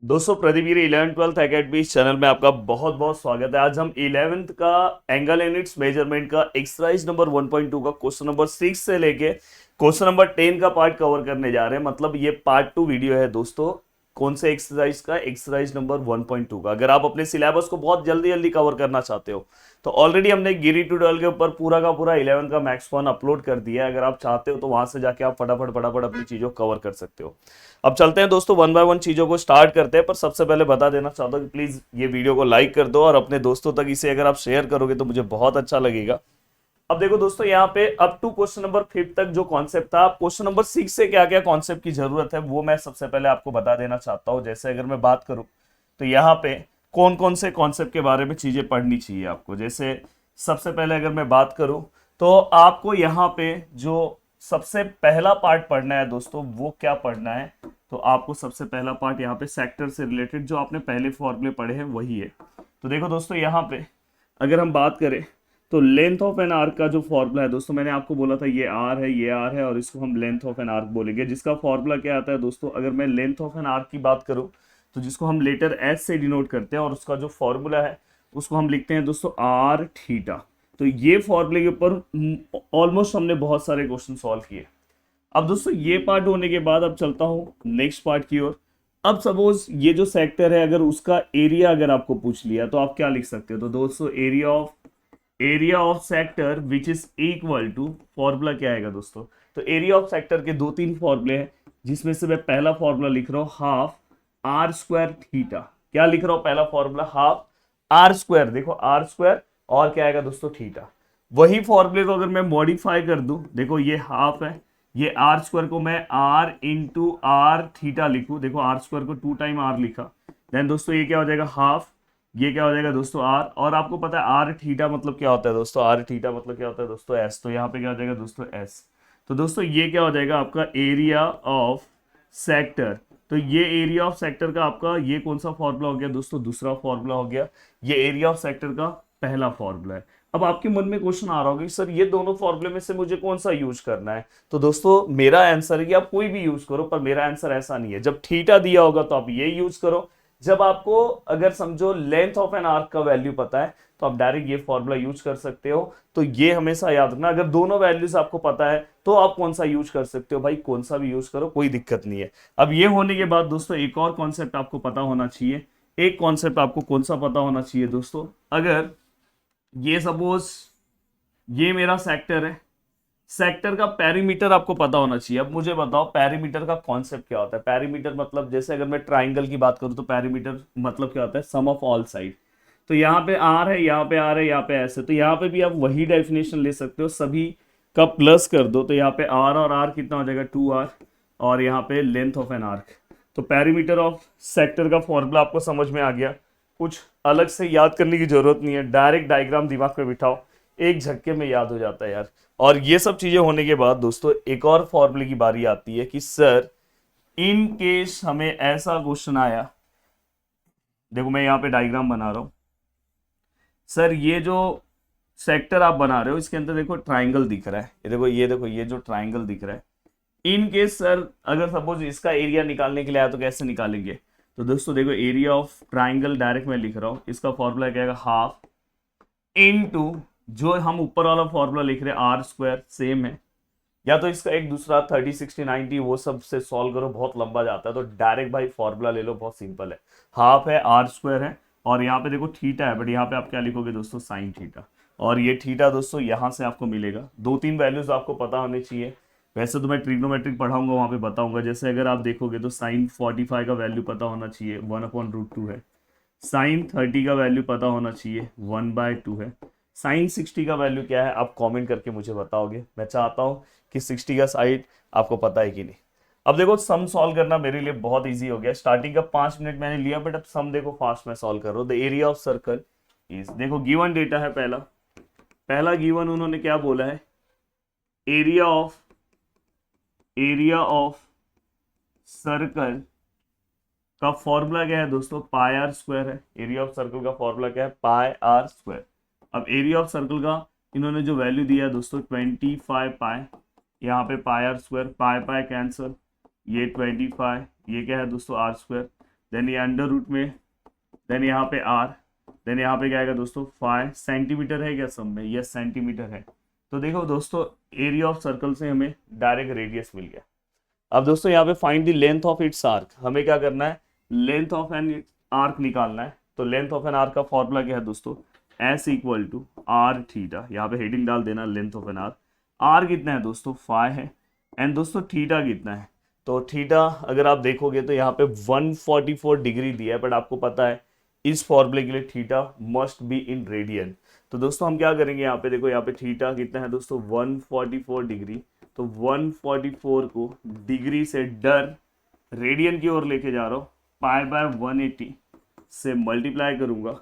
दोस्तों प्रदीप गिरी 11th-12th academy इस channel में आपका बहुत बहुत स्वागत है। आज हम 11th का एंगल एंड इट्स मेजरमेंट का एक्सरसाइज नंबर 1.2 का क्वेश्चन नंबर 6 से लेके क्वेश्चन नंबर 10 का पार्ट कवर करने जा रहे हैं। मतलब ये पार्ट 2 वीडियो है दोस्तों। कौन से एक्सरसाइज का? एक्सरसाइज नंबर 1.2 का। अगर आप अपने सिलेबस को बहुत जल्दी जल्दी कवर करना चाहते हो तो ऑलरेडी हमने गिरी ट्यूटोरियल के ऊपर पूरा का पूरा 11 का मैक्स 1 अपलोड कर दिया है। अगर आप चाहते हो तो वहां से जाके आप फटाफट फटाफट अपनी चीजों को कवर कर सकते हो। अब चलते हैं दोस्तों, वन बाय वन चीजों को स्टार्ट करते हैं। पर सबसे पहले बता देना चाहता हूँ कि प्लीज ये वीडियो को लाइक कर दो और अपने दोस्तों तक इसे अगर आप शेयर करोगे तो मुझे बहुत अच्छा लगेगा। अब देखो दोस्तों, यहाँ पे अप टू क्वेश्चन नंबर 5 तक जो कॉन्सेप्ट था, क्वेश्चन नंबर 6 से क्या क्या कॉन्सेप्ट की जरूरत है वो मैं सबसे पहले आपको बता देना चाहता हूँ। जैसे अगर मैं बात करूँ तो यहाँ पे कौन कौन से कॉन्सेप्ट के बारे में चीजें पढ़नी चाहिए आपको। जैसे सबसे पहले अगर मैं बात करूँ तो आपको यहाँ पे जो सबसे पहला पार्ट पढ़ना है दोस्तों, वो क्या पढ़ना है? तो आपको सबसे पहला पार्ट यहाँ पे सेक्टर से रिलेटेड जो आपने पहले फॉर्मूले पढ़े हैं वही है। तो देखो दोस्तों, यहाँ पे अगर हम बात करें तो लेंथ ऑफ एन आर्क का जो फॉर्मूला है दोस्तों, मैंने आपको बोला था ये आर है, ये आर है और इसको हम लेंथ ऑफ एन आर्क बोलेंगे। जिसका फॉर्मूला क्या आता है दोस्तों, अगर मैं लेंथ ऑफ एन आर्क की बात करूं तो जिसको हम लेटर एस से डिनोट करते हैं और उसका जो फॉर्मूला है उसको हम लिखते हैं दोस्तों आर थीटा। तो ये फॉर्मूले के ऊपर ऑलमोस्ट हमने बहुत सारे क्वेश्चन सॉल्व किए। अब दोस्तों ये पार्ट होने के बाद अब चलता हूँ नेक्स्ट पार्ट की ओर। अब सपोज ये जो सेक्टर है अगर उसका एरिया अगर आपको पूछ लिया तो आप क्या लिख सकते हो? तो दोस्तों area of sector which is equal to, formula क्या आएगा दोस्तों? तो एरिया ऑफ सेक्टर के दो तीन फॉर्मूले हैं जिसमें से मैं पहला फॉर्मूला लिख रहा हूं हाफ आर स्क्वायर थीटा। क्या लिख रहा हूं? पहला फॉर्मूला हाफ आर स्क्वायर, देखो आर स्क्वायर और क्या आएगा दोस्तों? थीटा। वही फॉर्मूले को अगर मैं मॉडिफाई कर दूं, देखो ये हाफ है, ये आर स्क्वायर को मैं आर इंटू आर थीटा लिखूं, देखो आर स्क्वायर को 2 टाइम आर लिखा, देन दोस्तों ये क्या हो जाएगा हाफ, ये क्या हो जाएगा दोस्तों आर। और आपको पता है आर थीटा मतलब क्या होता है दोस्तों? आर थीटा मतलब क्या होता है दोस्तों? एस। तो यहाँ पे क्या हो जाएगा दोस्तों? एस। तो दोस्तों ये क्या हो जाएगा आपका एरिया ऑफ सेक्टर। तो ये एरिया ऑफ सेक्टर का आपका ये कौन सा फॉर्मूला हो गया दोस्तों? दूसरा फॉर्मूला हो गया। ये एरिया ऑफ सेक्टर का पहला फॉर्मूला है। अब आपके मन में क्वेश्चन आ रहा होगा कि सर ये दोनों फॉर्मूले में से मुझे कौन सा यूज करना है? तो दोस्तों मेरा आंसर है कि आप कोई भी यूज करो, पर मेरा आंसर ऐसा नहीं है। जब थीटा दिया होगा तो आप ये यूज करो। जब आपको अगर समझो लेंथ ऑफ एन आर्क का वैल्यू पता है तो आप डायरेक्ट ये फॉर्मूला यूज कर सकते हो। तो ये हमेशा याद रखना, अगर दोनों वैल्यूज आपको पता है तो आप कौन सा यूज कर सकते हो भाई, कौन सा भी यूज करो, कोई दिक्कत नहीं है। अब ये होने के बाद दोस्तों एक और कॉन्सेप्ट आपको पता होना चाहिए। एक कॉन्सेप्ट आपको कौन सा पता होना चाहिए दोस्तों? अगर ये सपोज ये मेरा सेक्टर है, सेक्टर का पेरीमीटर आपको पता होना चाहिए। अब मुझे बताओ पेरीमीटर का कॉन्सेप्ट क्या होता है? पेरीमीटर मतलब जैसे अगर मैं ट्राइंगल की बात करूं तो पेरीमीटर मतलब क्या होता है? सम ऑफ ऑल साइड। तो यहाँ पे आर है, यहाँ पे आर है, यहाँ पे एस है, तो यहाँ पे भी आप वही डेफिनेशन ले सकते हो, सभी का प्लस कर दो तो यहाँ पे आर और आर कितना हो जाएगा? 2r। और यहाँ पे लेंथ ऑफ एन आर्क। तो पेरीमीटर ऑफ सेक्टर का फॉर्मूला आपको समझ में आ गया। कुछ अलग से याद करने की जरूरत नहीं है, डायरेक्ट डायग्राम दिमाग में बिठाओ, एक झटके में याद हो जाता है यार। और ये सब चीजें होने के बाद दोस्तों एक और फॉर्मूले की बारी आती है कि सर इन केस हमें ऐसा क्वेश्चन आया, देखो मैं यहाँ पे डायग्राम बना रहा हूं। सर ये जो सेक्टर आप बना रहे हो इसके अंदर देखो ट्राइंगल दिख रहा है, ये देखो ये देखो ये जो ट्राइंगल दिख रहा है, इन केस सर अगर सपोज इसका एरिया निकालने के लिए आया तो कैसे निकालेंगे? तो दोस्तों देखो एरिया ऑफ ट्राइंगल डायरेक्ट मैं लिख रहा हूं, इसका फॉर्मूला क्या है? हाफ इनटू जो हम ऊपर वाला फॉर्मूला लिख रहे हैं आर स्क्वायर, सेम है। या तो इसका एक दूसरा 30 60 90 वो सब से सॉल्व करो, बहुत लंबा जाता है, तो डायरेक्ट भाई फॉर्मूला ले लो, बहुत सिंपल है। हाफ है, आर स्क्वायर है और यहाँ पे देखो थीटा है, बट यहाँ पे आप क्या लिखोगे दोस्तों? Sine theta. और ये थीटा दोस्तों यहाँ से आपको मिलेगा। दो तीन वैल्यूज आपको पता होने चाहिए। वैसे तो मैं ट्रिग्नोमेट्रिक पढ़ाऊंगा वहां पे बताऊंगा। जैसे अगर आप देखोगे तो साइन 45 का वैल्यू पता होना चाहिए, 1/√2 है। साइन 30 का वैल्यू पता होना चाहिए, 1/2 है। साइन 60 का वैल्यू क्या है आप कमेंट करके मुझे बताओगे। मैं चाहता हूँ कि 60 का साइड आपको पता है कि नहीं। अब देखो सम सॉल्व करना मेरे लिए बहुत इजी हो गया। स्टार्टिंग का 5 मिनट मैंने लिया, बट अब सम देखो फास्ट में सॉल्व कर रहा हूँ। The area of circle is, देखो गिवन डेटा है पहला, पहला गिवन उन्होंने क्या बोला है? एरिया ऑफ सर्कल का फॉर्मूला क्या है दोस्तों? पाई आर स्क्वायर है। एरिया ऑफ सर्कल का फॉर्मूला क्या है? Pi r square. अब एरिया ऑफ सर्कल का इन्होंने जो वैल्यू दिया है दोस्तों 25 पाई, यहाँ पे pi r square, pi pi cancel, ये 25, ये क्या है दोस्तों? R square. देन ये अंडर रूट में, देन यहाँ पे r, देन यहाँ पे क्या आएगा दोस्तों 5 सेंटीमीटर है क्या सब में, यस सेंटीमीटर है। तो देखो दोस्तों एरिया ऑफ सर्कल से हमें डायरेक्ट रेडियस मिल गया। अब दोस्तों यहाँ पे find the length of its arc, हमें क्या करना है, लेंथ ऑफ एन आर्क निकालना है। तो लेंथ ऑफ एन आर्क का फॉर्मूला क्या है दोस्तों, S equal to R theta, यहाँ पे हेडिंग डाल देना length of an arc. R कितना है दोस्तों 5 है, एंड दोस्तों थीटा कितना है, तो थीटा अगर आप देखोगे तो यहाँ पे 144 डिग्री दिया है, बट आपको पता है इस फॉर्मूले के लिए theta must be in radian. तो दोस्तों हम क्या करेंगे, यहाँ पे देखो यहाँ पे थीटा कितना है दोस्तों 144 डिग्री, तो 144 को डिग्री से डर रेडियन की ओर लेके जा रहा हूँ, पाई बाय 180 से मल्टीप्लाई करूंगा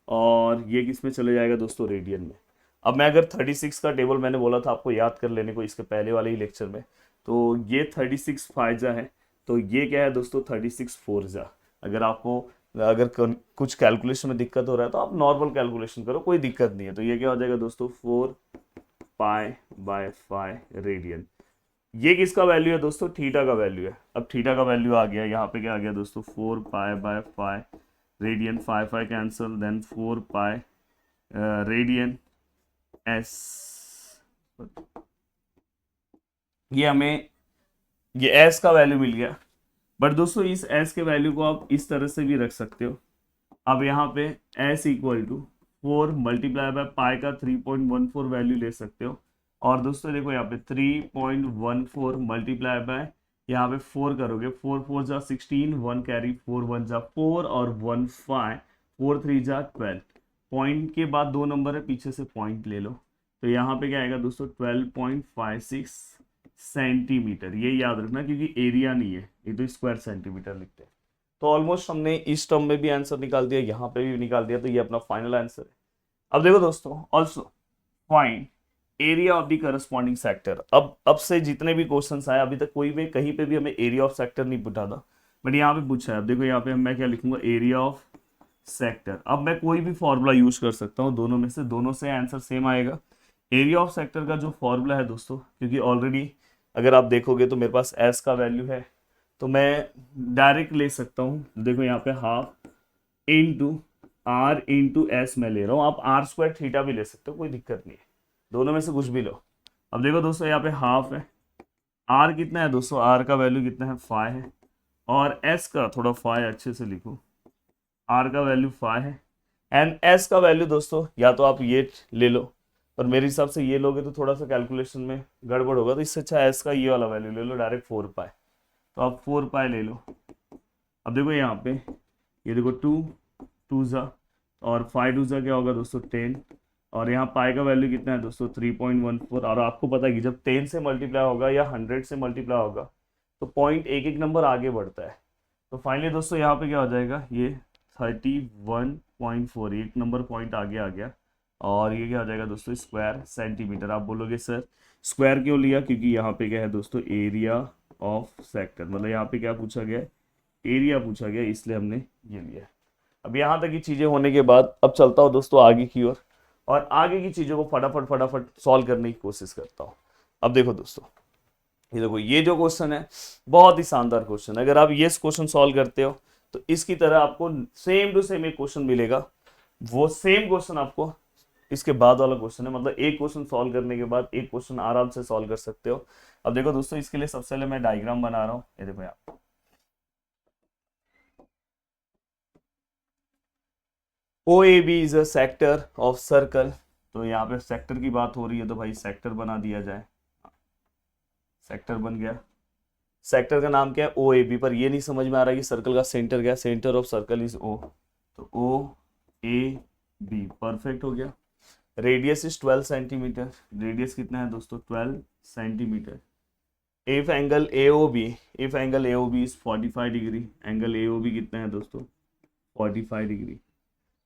और ये किस में चले जाएगा दोस्तों रेडियन में। अब मैं अगर 36 का टेबल मैंने बोला था आपको याद कर लेने को इसके पहले वाले ही लेक्चर में, तो ये 36 फाइजा है, तो ये क्या है दोस्तों 36 फोरजा। अगर आपको कुछ कैलकुलेशन में दिक्कत हो रहा है तो आप नॉर्मल कैलकुलेशन करो, कोई दिक्कत नहीं है। तो ये क्या हो जाएगा दोस्तों 4 पाई बाय 5 रेडियन। ये किसका वैल्यू है दोस्तों, थीटा का वैल्यू है। अब थीटा का वैल्यू आ गया, यहाँ पे क्या आ गया दोस्तों 4 pi by 5 radian, 5 cancel, then 4 pi radian S. ये हमें ये एस का वैल्यू मिल गया। बट दोस्तों इस एस के वैल्यू को आप इस तरह से भी रख सकते हो। अब यहाँ पे S equal to 4 multiply by pi का 3.14 वैल्यू ले सकते हो। और दोस्तों देखो यहाँ पे 3.14 मल्टीप्लाई बाय यहाँ पे 4 करोगे, 4 4 जा 16, 1 कैरी 4 1 जा 4 और 1 5, 4 3 जा 12। पॉइंट के बाद 2 नंबर है, पीछे से पॉइंट ले लो, तो यहाँ पे क्या आएगा दोस्तों 12.56 सेंटीमीटर। ये याद रखना क्योंकि एरिया नहीं है, ये तो स्क्वायर सेंटीमीटर लिखते हैं। तो ऑलमोस्ट हमने इस टर्म में भी आंसर निकाल दिया, यहाँ पे भी निकाल दिया, तो ये अपना फाइनल आंसर है। अब देखो दोस्तों also find area of the corresponding sector. अब से जितने भी क्वेश्चंस आए अभी तक कोई भी कहीं पे भी हमें एरिया ऑफ सेक्टर नहीं पूछा था, बट यहाँ पे पूछा है। अब देखो यहाँ पे मैं क्या लिखूंगा, एरिया ऑफ सेक्टर। अब मैं कोई भी फॉर्मूला यूज कर सकता हूँ दोनों में से, दोनों से आंसर सेम आएगा। एरिया ऑफ सेक्टर का जो फॉर्मूला है दोस्तों, क्योंकि ऑलरेडी अगर आप देखोगे तो मेरे पास एस का वैल्यू है, तो मैं डायरेक्ट ले सकता हूँ। देखो यहाँ पे half into R into S मैं ले रहा हूँ, आप आर स्क्वायर थीटा भी ले सकते हो, कोई दिक्कत नहीं है, दोनों में से कुछ भी लो। अब देखो दोस्तों यहाँ पे हाफ है, आर कितना है दोस्तों, आर का वैल्यू कितना है 5 है, और एस का थोड़ा 5 अच्छे से लिखो, आर का वैल्यू 5 है, एंड एस का वैल्यू दोस्तों या तो आप ये ले लो, पर मेरे हिसाब से ये लोगे तो थोड़ा सा कैलकुलेशन में गड़बड़ होगा, तो इससे अच्छा एस का ये वाला वैल्यू ले लो डायरेक्ट 4 पाई, तो आप 4 पाई ले लो। अब देखो यहाँ पे ये देखो 2 2 जा और 5 2 जा क्या होगा दोस्तों 10, और यहाँ पाई का वैल्यू कितना है दोस्तों 3.14। और आपको पता है कि जब 10 से मल्टीप्लाई होगा या 100 से मल्टीप्लाई होगा तो पॉइंट एक एक नंबर आगे बढ़ता है। तो फाइनली दोस्तों यहाँ पे क्या हो जाएगा, ये 31.4, एक नंबर पॉइंट आगे आ गया, और ये क्या हो जाएगा दोस्तों स्क्वायर सेंटीमीटर। आप बोलोगे सर स्क्वायर क्यों लिया, क्योंकि यहाँ पे क्या है दोस्तों एरिया ऑफ सेक्टर, मतलब यहाँ पे क्या पूछा गया, एरिया पूछा गया, इसलिए हमने ये लिया। अब यहाँ तक की चीजें होने के बाद अब चलता हूँ दोस्तों आगे की ओर, और आगे की चीजों को फटाफट सॉल्व करने की कोशिश करता हूँ। अब देखो दोस्तों ये देखो, ये जो क्वेश्चन है बहुत ही शानदार क्वेश्चन है। अगर आप ये क्वेश्चन सॉल्व करते हो तो इसकी तरह आपको सेम टू सेम एक क्वेश्चन मिलेगा, वो सेम क्वेश्चन आपको इसके बाद वाला क्वेश्चन है, मतलब एक क्वेश्चन सॉल्व करने के बाद एक क्वेश्चन आराम से सॉल्व कर सकते हो। अब देखो दोस्तों इसके लिए सबसे पहले मैं डायग्राम बना रहा हूँ, ये देखो यहाँ OAB is a sector of circle. तो यहाँ पे सेक्टर की बात हो रही है तो भाई सेक्टर बना दिया जाए, सेक्टर बन गया। सेक्टर का नाम क्या है OAB, पर ये नहीं समझ में आ रहा है कि सर्कल का सेंटर क्या है, centre of circle is O, तो OAB परफेक्ट हो गया। रेडियस इज 12 सेंटीमीटर, रेडियस कितना है दोस्तों 12 centimetre. If angle AOB is 45 degree, angle AOB कितना है दोस्तों 45 degree.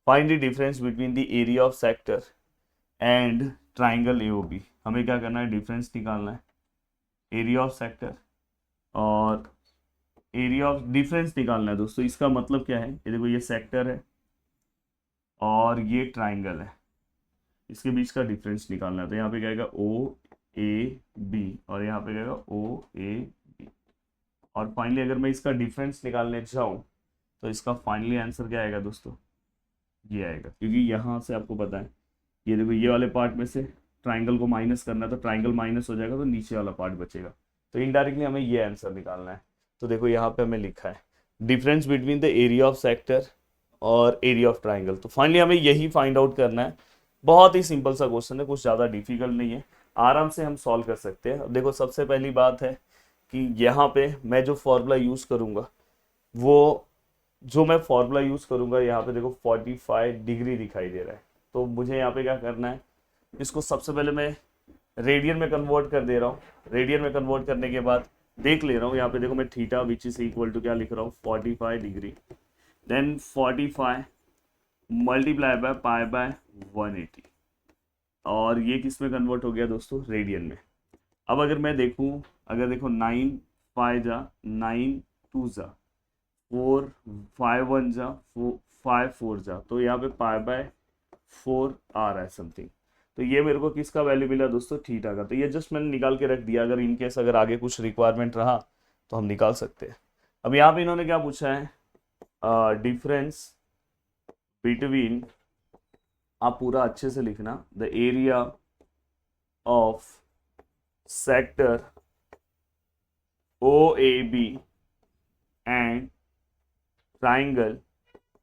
Find the difference between the area of sector and triangle AOB। हमें क्या करना है, डिफरेंस निकालना है, एरिया ऑफ सेक्टर और एरिया ऑफ डिफरेंस निकालना है दोस्तों। इसका मतलब क्या है, ये देखो ये सेक्टर है और ये ट्राइंगल है, इसके बीच का डिफरेंस निकालना है। तो यहाँ पे क्या आएगा OAB और यहाँ पे क्या आएगा OAB। और फाइनली अगर मैं इसका डिफरेंस निकालने जाऊँ तो इसका फाइनली आंसर क्या आएगा दोस्तों, ये आएगा, क्योंकि यहाँ से आपको पता है ये देखो ये वाले पार्ट में से ट्राइंगल को माइनस करना है, तो ट्राइंगल माइनस हो जाएगा तो नीचे वाला पार्ट बचेगा, तो इनडायरेक्टली हमें ये आंसर निकालना है। तो देखो यहाँ पे हमें लिखा है difference between the area of sector और एरिया ऑफ ट्राइंगल, तो फाइनली हमें यही फाइंड आउट करना है। बहुत ही सिंपल सा क्वेश्चन है, कुछ ज़्यादा डिफिकल्ट नहीं है, आराम से हम सॉल्व कर सकते हैं। अब देखो सबसे पहली बात है कि यहाँ पे मैं जो फॉर्मूला यूज़ करूँगा वो यहाँ पे देखो 45 डिग्री दिखाई दे रहा है, तो मुझे यहाँ पे क्या करना है, इसको सबसे पहले मैं रेडियन में कन्वर्ट कर दे रहा हूँ। रेडियन में कन्वर्ट करने के बाद देख ले रहा हूँ यहाँ पे देखो मैं theta which is equal to क्या लिख रहा हूँ 45 degree, then 45 multiply by pi by 180, और ये किस में कन्वर्ट हो गया दोस्तों, रेडियन में। अब अगर मैं देखूँ, अगर देखो 9 5 जा 9 2 जा 4 5 1 जा 5 4 जा, तो यहाँ पे पाई बाय 4 आ रहा है समथिंग, तो ये मेरे को किसका वैल्यू मिला दोस्तों, थीटा का। तो ये जस्ट मैंने निकाल के रख दिया, अगर इनकेस अगर आगे कुछ रिक्वायरमेंट रहा तो हम निकाल सकते हैं। अब यहाँ पे इन्होंने क्या पूछा है, डिफरेंस बिटवीन, आप पूरा अच्छे से लिखना, the area of sector O A B and triangle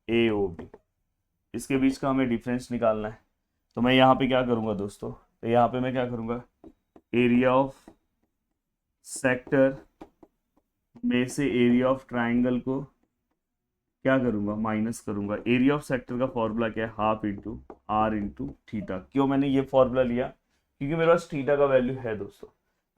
A O B, इसके बीच का हमें डिफरेंस निकालना है। तो मैं यहाँ पे क्या करूँगा दोस्तों, तो यहाँ पे मैं क्या करूँगा, एरिया ऑफ सेक्टर में से एरिया ऑफ ट्राइंगल को क्या करूँगा, माइनस करूँगा। एरिया ऑफ सेक्टर का फॉर्मूला क्या है, half into R into theta. क्यों मैंने ये फॉर्मूला लिया, क्योंकि मेरे पास थीटा का वैल्यू है दोस्तों।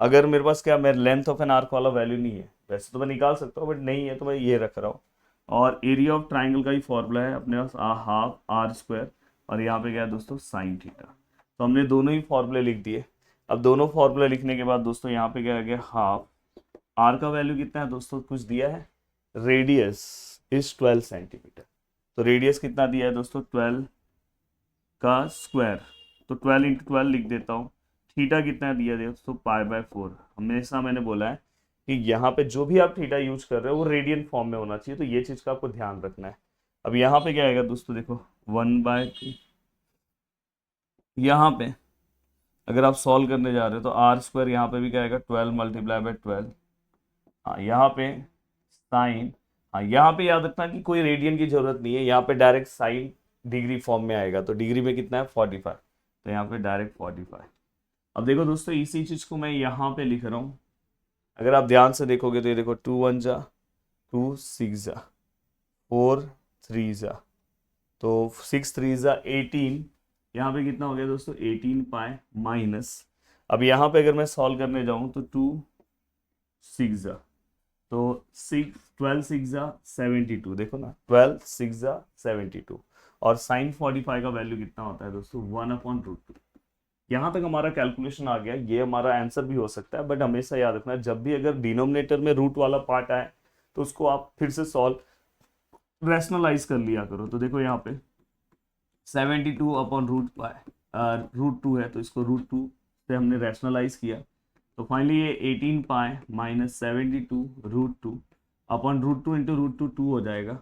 अगर मेरे पास क्या, मेरे लेंथ ऑफ एन आर्क वाला वैल्यू नहीं है, वैसे तो मैं निकाल सकता हूँ बट नहीं है, तो मैं ये रख रहा हूँ। और एरिया ऑफ ट्राइंगल का ही फॉर्मूला है अपने पास, हाफ आर स्क्वायर, और यहाँ पे क्या है दोस्तों, साइन थीटा। तो हमने दोनों ही फॉर्मूले लिख दिए। अब दोनों फॉर्मूले लिखने के बाद दोस्तों यहाँ पे क्या आ गया, हाफ आर का वैल्यू कितना है दोस्तों, कुछ दिया है, रेडियस इज 12 सेंटीमीटर, तो रेडियस कितना दिया है दोस्तों, 12 का स्क्वायर, तो 12 इंटू 12 लिख देता हूँ। थीटा कितना दिया है दोस्तों, पाई बाय 4। हमेशा मैंने बोला है कि यहाँ पे जो भी आप थीटा यूज कर रहे हो वो रेडियन फॉर्म में होना चाहिए, तो ये चीज़ का आपको ध्यान रखना है। अब यहाँ पे क्या आएगा दोस्तों, देखो 1/2, यहाँ पे अगर आप सॉल्व करने जा रहे हो तो आर स्क्वायर, यहाँ पे भी क्या आएगा 12 मल्टीप्लाई बाय 12। हाँ यहाँ पे साइन, हाँ यहाँ पे याद रखना कि कोई रेडियन की जरूरत नहीं है, यहाँ पे डायरेक्ट साइन डिग्री फॉर्म में आएगा, तो डिग्री में कितना है 45, तो यहाँ पे डायरेक्ट 45। अब देखो दोस्तों इसी चीज को मैं यहाँ पे लिख रहा हूँ, अगर आप ध्यान से देखोगे तो ये देखो 2 1 जा 2 6 जा 4 3 जा, तो 6 3 जा 18, यहाँ पे कितना हो गया दोस्तों 18 पाई माइनस। अब यहाँ पे अगर मैं सॉल्व करने जाऊँ तो 2 6 जा, तो 12 6 जा 72, देखो ना 12 6 जा 72, और साइन 45 का वैल्यू कितना होता है दोस्तों 1/√2। यहाँ तक हमारा कैलकुलेशन आ गया, ये हमारा आंसर भी हो सकता है, बट हमेशा याद रखना जब भी अगर डिनोमिनेटर में रूट वाला पार्ट आए तो उसको आप फिर से सॉल्व रैशनलाइज कर लिया करो। तो देखो यहाँ पे 72/√2 है, तो इसको √2 से हमने रैशनलाइज किया, तो फाइनली ये 18 पाई माइनस 72√2 इंटू √2 2 हो जाएगा,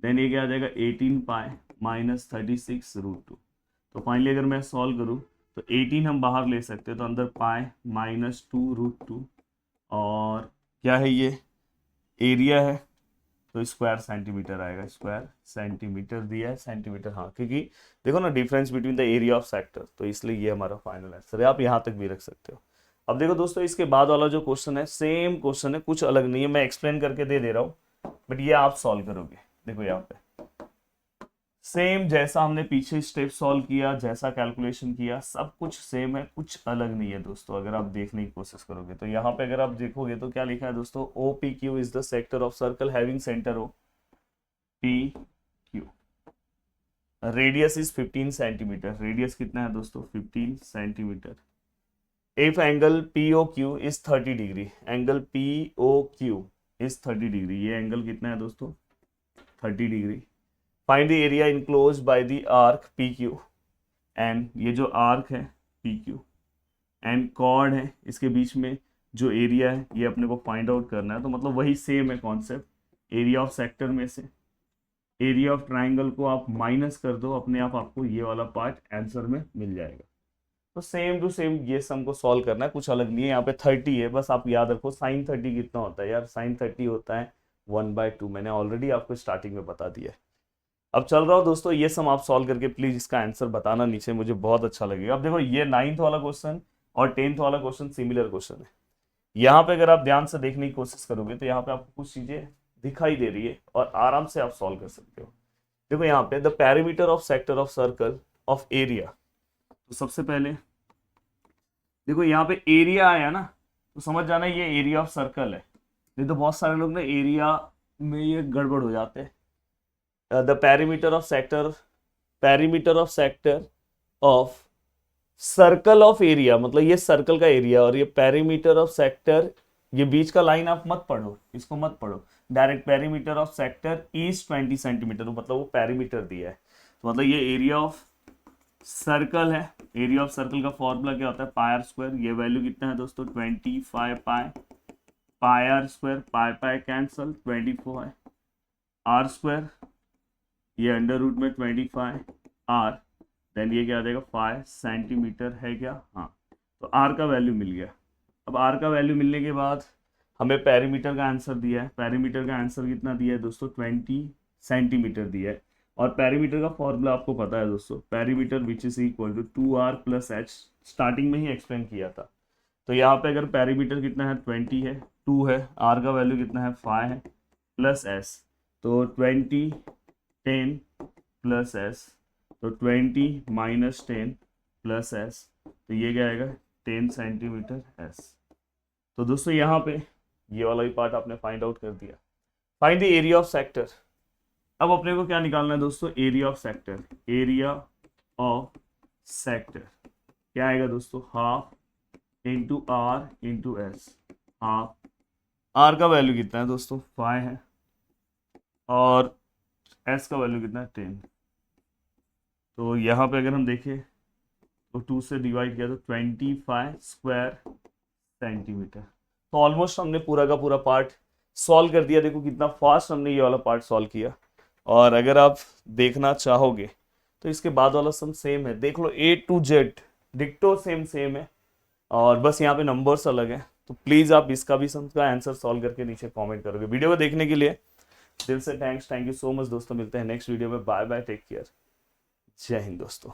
देन ये क्या आ जाएगा 18 पाई माइनस 36√2। तो फाइनली अगर मैं सॉल्व करूँ तो 18 हम बाहर ले सकते हैं, तो अंदर पाई माइनस 2√2, और क्या है ये एरिया है, तो स्क्वायर सेंटीमीटर आएगा, स्क्वायर सेंटीमीटर दिया है, सेंटीमीटर हाँ, क्योंकि देखो ना difference between the area of sector, तो इसलिए ये हमारा फाइनल आंसर है। आप यहाँ तक भी रख सकते हो। अब देखो दोस्तों इसके बाद वाला जो क्वेश्चन है सेम क्वेश्चन है, कुछ अलग नहीं है, मैं एक्सप्लेन करके दे रहा हूँ, बट ये आप सॉल्व करोगे। देखो यहाँ पे सेम जैसा हमने पीछे स्टेप सॉल्व किया, जैसा कैलकुलेशन किया, सब कुछ सेम है, कुछ अलग नहीं है दोस्तों। अगर आप देखने की कोशिश करोगे तो यहाँ पे अगर आप देखोगे तो क्या लिखा है दोस्तों, O P Q is the sector of circle having centre O P Q, radius is 15 centimetre. Radius कितना है दोस्तों 15 centimetre. If angle P O Q is 30 degree, angle P O Q is 30 degree, ये angle कितना है दोस्तों 30 degree. Find the area enclose by the arc P Q, and ये जो arc है पी क्यू एंड कॉर्ड है, इसके बीच में जो एरिया है ये अपने को फाइंड आउट करना है। तो मतलब वही सेम है कॉन्सेप्ट, एरिया ऑफ सेक्टर में से एरिया ऑफ ट्राइंगल को आप माइनस कर दो, अपने आप आपको ये वाला पार्ट आंसर में मिल जाएगा। तो सेम टू सेम ये सम को सॉल्व करना है, कुछ अलग नहीं है। यहाँ पे 30 है, बस आप याद रखो साइन 30 कितना होता है यार, साइन 30 होता है 1/2। मैंने ऑलरेडी आपको स्टार्टिंग में बता दिया है। अब चल रहा हूँ दोस्तों, ये सम आप सॉल्व करके प्लीज इसका आंसर बताना नीचे, मुझे बहुत अच्छा लगेगा। अब देखो ये 9th वाला क्वेश्चन और 10th वाला क्वेश्चन सिमिलर क्वेश्चन है। यहाँ पे अगर आप ध्यान से देखने की कोशिश करोगे तो यहाँ पे आपको कुछ चीजें दिखाई दे रही है और आराम से आप सॉल्व कर सकते हो। देखो यहाँ पे the perimeter of sector of circle of area. तो सबसे पहले देखो यहाँ पे एरिया आया ना, तो समझ जाना ये एरिया ऑफ सर्कल है। नहीं तो बहुत सारे लोग ना एरिया में ये गड़बड़ हो जाते हैं। The perimeter of sector, perimeter of sector of circle of area, मतलब ये सर्कल का एरिया, और ये पेरीमीटर ऑफ सेक्टर, ये बीच का लाइन आप मत पढ़ो, इसको मत पढ़ो direct. Perimeter of sector is 20 centimetre, मतलब वो पेरीमीटर दिया है, तो मतलब ये एरिया ऑफ सर्कल है। एरिया ऑफ सर्कल का फॉर्मूला क्या होता है, पाई आर स्क्वायर। ये वैल्यू कितना है दोस्तों 25 pi, pi r square, pi pi cancel, 24 r square, ये अंडर रूट में 25 आर, देन ये क्या आ जाएगा 5 सेंटीमीटर है क्या, हाँ। तो आर का वैल्यू मिल गया। अब आर का वैल्यू मिलने के बाद हमें पेरीमीटर का आंसर दिया है। पेरीमीटर का आंसर कितना दिया है दोस्तों 20 सेंटीमीटर दिया है। और पेरीमीटर का फॉर्मूला आपको पता है दोस्तों, perimeter which is equal to 2r plus H, starting में ही एक्सप्लेन किया था। तो यहाँ पे अगर पेरीमीटर कितना है 20 है, 2 है, आर का वैल्यू कितना है 5 है, प्लस एस, तो 20 10 प्लस एस, तो 20 माइनस 10 प्लस एस, तो ये क्या आएगा 10 सेंटीमीटर एस। तो दोस्तों यहाँ पे ये वाला भी पार्ट आपने फाइंड आउट कर दिया। Find the area of sector. अब अपने को क्या निकालना है दोस्तों, area of sector. Area of sector क्या आएगा दोस्तों, half into R into S. Half, R का वैल्यू कितना है दोस्तों 5 है, और एस का वैल्यू कितना है 10। तो यहाँ पे अगर हम देखें तो 2 से डिवाइड किया तो 25 स्क्वायर सेंटीमीटर। तो ऑलमोस्ट हमने पूरा का पूरा पार्ट सॉल्व कर दिया। देखो कितना फास्ट हमने ये वाला पार्ट सॉल्व किया। और अगर आप देखना चाहोगे तो इसके बाद वाला सम सेम है, देख लो A to Z डिक्टो सेम सेम है, और बस यहाँ पे नंबर्स अलग हैं। तो प्लीज़ आप इसका भी सम का आंसर सॉल्व करके नीचे कमेंट करोगे। वीडियो को देखने के लिए दिल से thanks, thank you so much दोस्तों। मिलते हैं नेक्स्ट वीडियो में, बाय बाय, टेक केयर, जय हिंद दोस्तों।